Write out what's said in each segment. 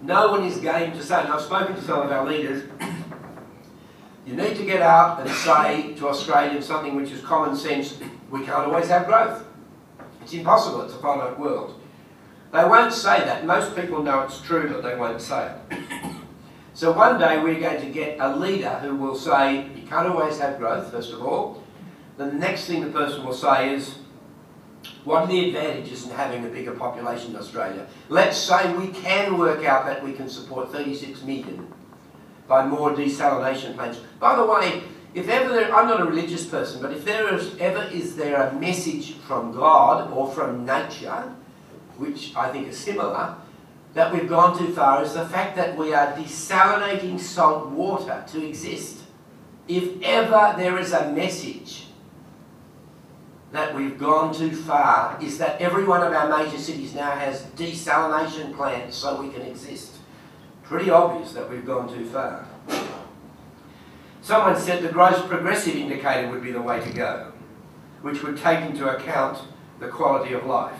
no one is game to say, and I've spoken to some of our leaders, you need to get out and say to Australians something which is common sense: we can't always have growth. It's impossible, it's a finite world. They won't say that. Most people know it's true, but they won't say it. So one day we're going to get a leader who will say, you can't always have growth, first of all. The next thing the person will say is, what are the advantages in having a bigger population in Australia? Let's say we can work out that we can support 36 million by more desalination plants. By the way, if ever I'm not a religious person, but if there is a message from God or from nature, which I think is similar, that we've gone too far, is the fact that we are desalinating salt water to exist. If ever there is a message that we've gone too far, is that every one of our major cities now has desalination plants so we can exist. Pretty obvious that we've gone too far. Someone said the gross progressive indicator would be the way to go, which would take into account the quality of life.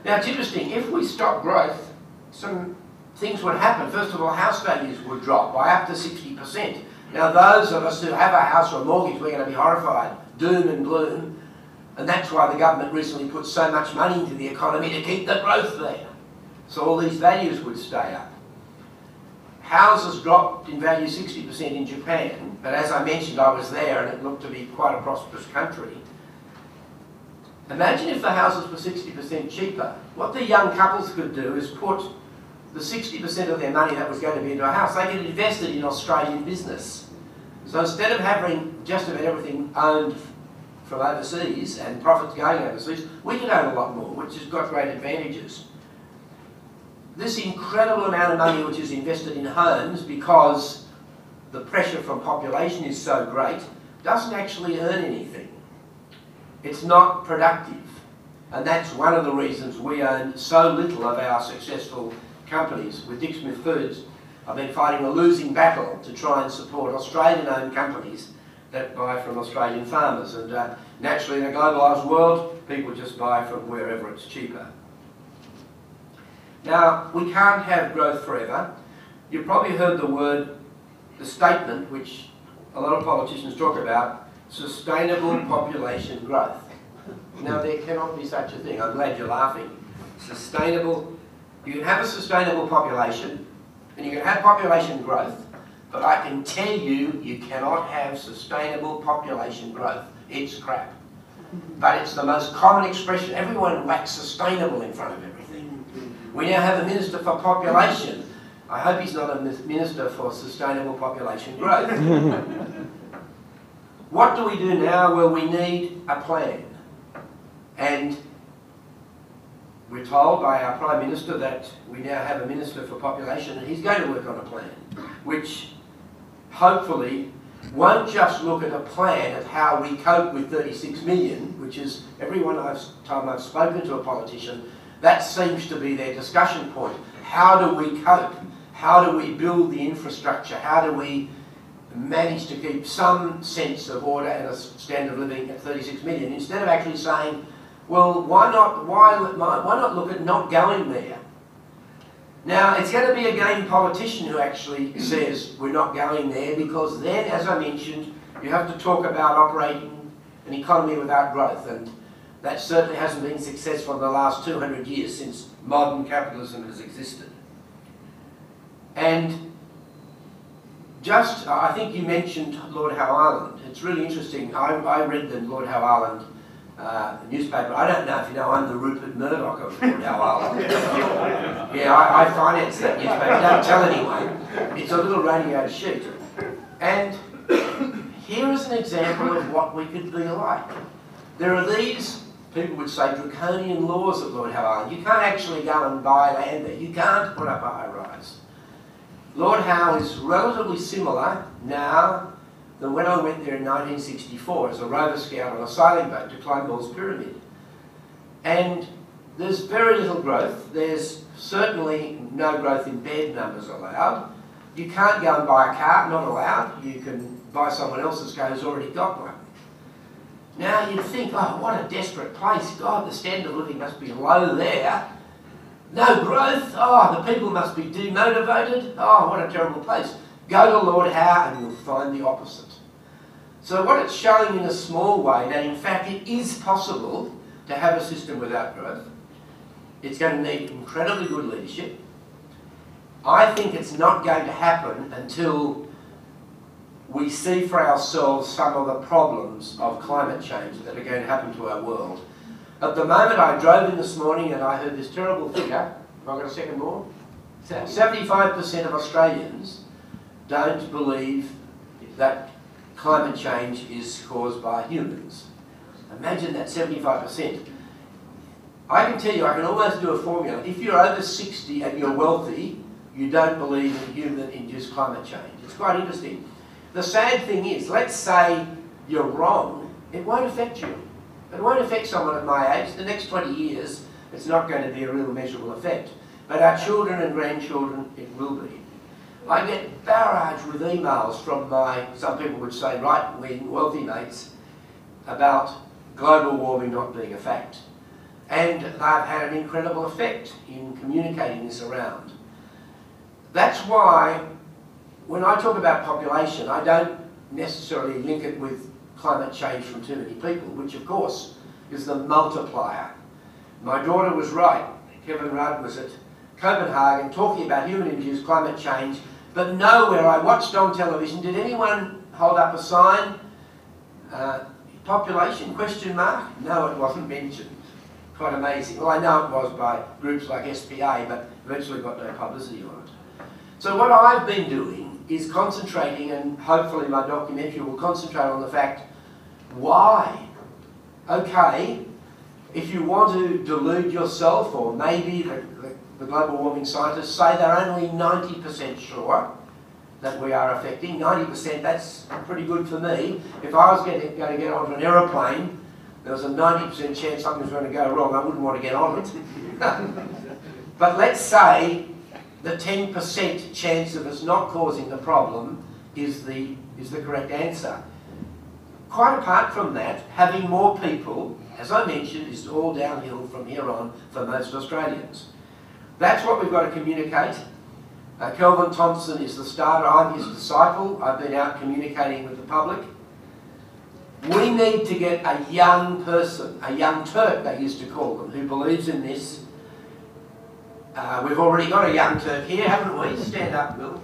Now it's interesting, if we stop growth, some things would happen. First of all, house values would drop by up to 60%. Now those of us who have a house or a mortgage, we're going to be horrified, doom and gloom, and that's why the government recently put so much money into the economy to keep the growth there. So all these values would stay up. Houses dropped in value 60% in Japan, but as I mentioned, I was there and it looked to be quite a prosperous country. Imagine if the houses were 60% cheaper. What the young couples could do is put the 60% of their money that was going to be into a house, they could invest it in Australian business. So instead of having just about everything owned from overseas and profits going overseas, we could own a lot more, which has got great advantages. This incredible amount of money which is invested in homes, because the pressure from population is so great, doesn't actually earn anything. It's not productive. And that's one of the reasons we own so little of our successful companies. With Dick Smith Foods, I've been fighting a losing battle to try and support Australian-owned companies that buy from Australian farmers. And naturally, in a globalised world, people just buy from wherever it's cheaper. Now, we can't have growth forever. You've probably heard the statement, which a lot of politicians talk about, sustainable population growth. Now, there cannot be such a thing. I'm glad you're laughing. Sustainable, you can have a sustainable population, and you can have population growth, but I can tell you, you cannot have sustainable population growth. It's crap. But it's the most common expression. Everyone whacks sustainable in front of everything. We now have a Minister for Population. I hope he's not a Minister for Sustainable Population Growth. What do we do now? Well, we need a plan. And we're told by our Prime Minister that we now have a Minister for Population, and he's going to work on a plan, which hopefully won't just look at a plan of how we cope with 36 million, which is every time I've spoken to a politician, that seems to be their discussion point. How do we cope? How do we build the infrastructure? How do we manage to keep some sense of order and a standard of living at 36 million, instead of actually saying, well, why not look at not going there? Now, it's going to be again a politician who actually says we're not going there, because then, as I mentioned, you have to talk about operating an economy without growth, and that certainly hasn't been successful in the last 200 years since modern capitalism has existed. And I think you mentioned Lord Howe Island. It's really interesting. I read the Lord Howe Island newspaper. I don't know if you know, I'm the Rupert Murdoch of Lord Howe Island. Yeah, I finance that newspaper. Don't tell anyone. It's a little radio sheet. And here is an example of what we could be like. There are these, people would say, draconian laws at Lord Howe Island. You can't actually go and buy land there. You can't put up a high-rise. Lord Howe is relatively similar now than when I went there in 1964 as a rover scout on a sailing boat to climb Ball's Pyramid. And there's very little growth. There's certainly no growth in bed numbers allowed. You can't go and buy a car, not allowed. You can buy someone else's car who's already got one. Now you'd think, oh, what a desperate place. God, the standard of living must be low there. No growth. Oh, the people must be demotivated. Oh, what a terrible place. Go to Lord Howe and you'll find the opposite. So what it's showing in a small way, that in fact it is possible to have a system without growth. It's going to need incredibly good leadership. I think it's not going to happen until we see for ourselves some of the problems of climate change that are going to happen to our world. At the moment, I drove in this morning and I heard this terrible figure. Have I got a second more? 75% of Australians don't believe that climate change is caused by humans. Imagine that 75%. I can tell you, I can almost do a formula. If you're over 60 and you're wealthy, you don't believe in human-induced climate change. It's quite interesting. The sad thing is, let's say you're wrong, it won't affect you. It won't affect someone at my age. The next 20 years, it's not going to be a real measurable effect. But our children and grandchildren, it will be. I get barraged with emails from my, some people would say, right-wing wealthy mates about global warming not being a fact. And they've had an incredible effect in communicating this around. That's why, when I talk about population, I don't necessarily link it with climate change from too many people, which of course is the multiplier. My daughter was right. Kelvin was at Copenhagen talking about human-induced climate change, but nowhere I watched on television did anyone hold up a sign, population, question mark? No, it wasn't mentioned. Quite amazing. Well, I know it was by groups like SPA, but eventually got no publicity on it. So what I've been doing is concentrating, and hopefully my documentary will concentrate on the fact, why? Okay, if you want to delude yourself, or maybe the global warming scientists say they're only 90% sure that we are affecting, 90%, that's pretty good for me. If I was going to get onto an aeroplane, there was a 90% chance something was going to go wrong, I wouldn't want to get on it. But let's say the 10% chance of us not causing the problem is the correct answer. Quite apart from that, having more people, as I mentioned, is all downhill from here on for most Australians. That's what we've got to communicate. Kelvin Thomson is the starter. I'm his disciple. I've been out communicating with the public. We need to get a young person, a young Turk they used to call them, who believes in this. We've already got a young Turk here, haven't we? Stand up, Will.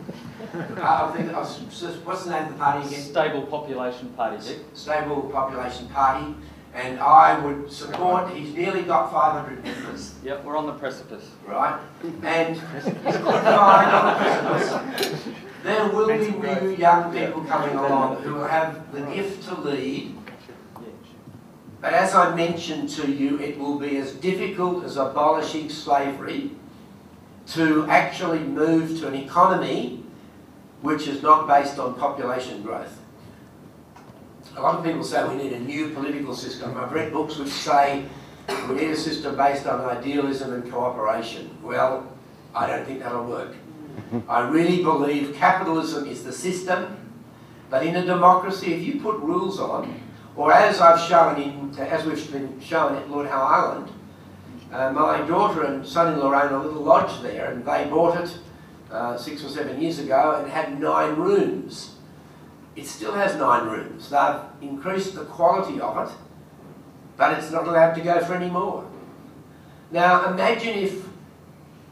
What's the name of the party again? Stable Population Party, Dick. Stable Population Party. And I would support, he's nearly got 500 members. Yep, we're on the precipice. Right. And on the precipice. There will be new young people coming along who will have the gift to lead. But as I mentioned to you, it will be as difficult as abolishing slavery to actually move to an economy which is not based on population growth. A lot of people say we need a new political system. I've read books which say we need a system based on idealism and cooperation. Well, I don't think that'll work. I really believe capitalism is the system, but in a democracy, if you put rules on, or as I've shown as we've been shown at Lord Howe Island, my daughter and son-in-law own a little lodge there, and they bought it 6 or 7 years ago and had 9 rooms. It still has 9 rooms. They've increased the quality of it, but it's not allowed to go for any more. Now imagine if,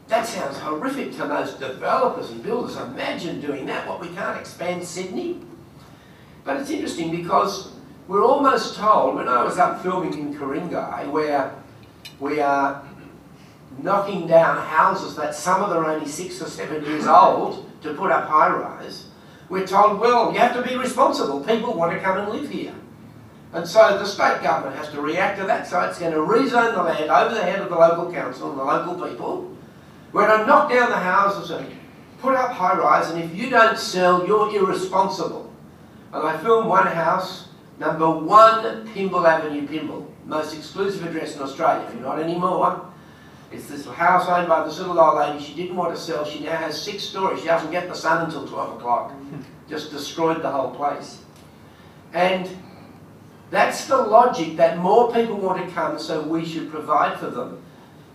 that sounds horrific to most developers and builders, imagine doing that, what we can't expand Sydney. But it's interesting because we're almost told, when I was up filming in Ku-ring-gai, where we are knocking down houses that some of them are only 6 or 7 years old to put up high-rise, we're told, well, you have to be responsible. People want to come and live here. And so the state government has to react to that. So it's going to rezone the land over the head of the local council and the local people. We're going to knock down the houses and put up high-rise, and if you don't sell, you're irresponsible. And I filmed one house, number 1 Pymble Avenue, Pymble. Most exclusive address in Australia, if not anymore. It's this house owned by this little old lady. She didn't want to sell. She now has 6 stories. She doesn't get the sun until 12 o'clock. Just destroyed the whole place. And that's the logic, that more people want to come, so we should provide for them.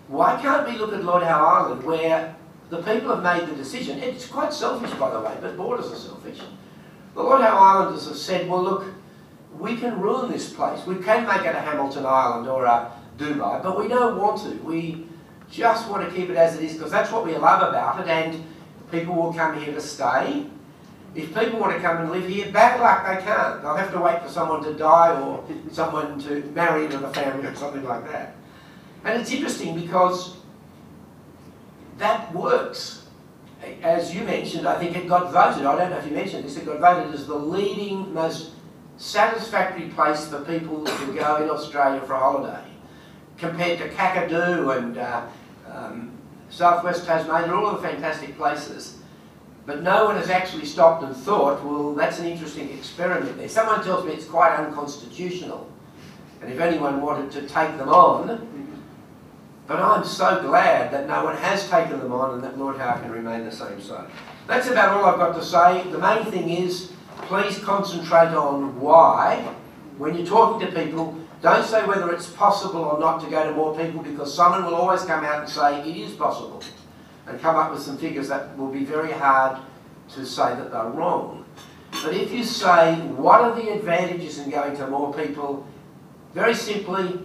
why can't we look at Lord Howe Island where the people have made the decision? It's quite selfish, by the way, but borders are selfish. The Lord Howe Islanders have said, well, look, we can ruin this place. We can make it a Hamilton Island or a Dubai, but we don't want to. We just want to keep it as it is because that's what we love about it, and people will come here to stay. If people want to come and live here, bad luck, they can't. They'll have to wait for someone to die or someone to marry into the family or something like that. And it's interesting because that works. As you mentioned, I think it got voted, I don't know if you mentioned this, it got voted as the leading, most satisfactory place for people to go in Australia for a holiday. Compared to Kakadu and Southwest Tasmania, all of the fantastic places. But no one has actually stopped and thought, well, that's an interesting experiment there. Someone tells me it's quite unconstitutional. And if anyone wanted to take them on, but I'm so glad that no one has taken them on and that Lord Howe can remain the same size. That's about all I've got to say. The main thing is, please concentrate on why. When you're talking to people, don't say whether it's possible or not to go to more people, because someone will always come out and say it is possible and come up with some figures that will be very hard to say that they're wrong. But if you say, what are the advantages in going to more people? Very simply,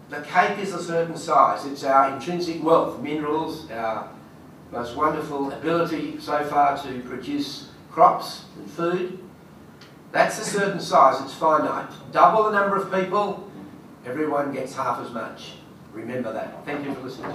the cake is a certain size. It's our intrinsic wealth, minerals, our most wonderful ability so far to produce crops and food. That's a certain size, it's finite. Double the number of people, everyone gets half as much. Remember that. Thank you for listening.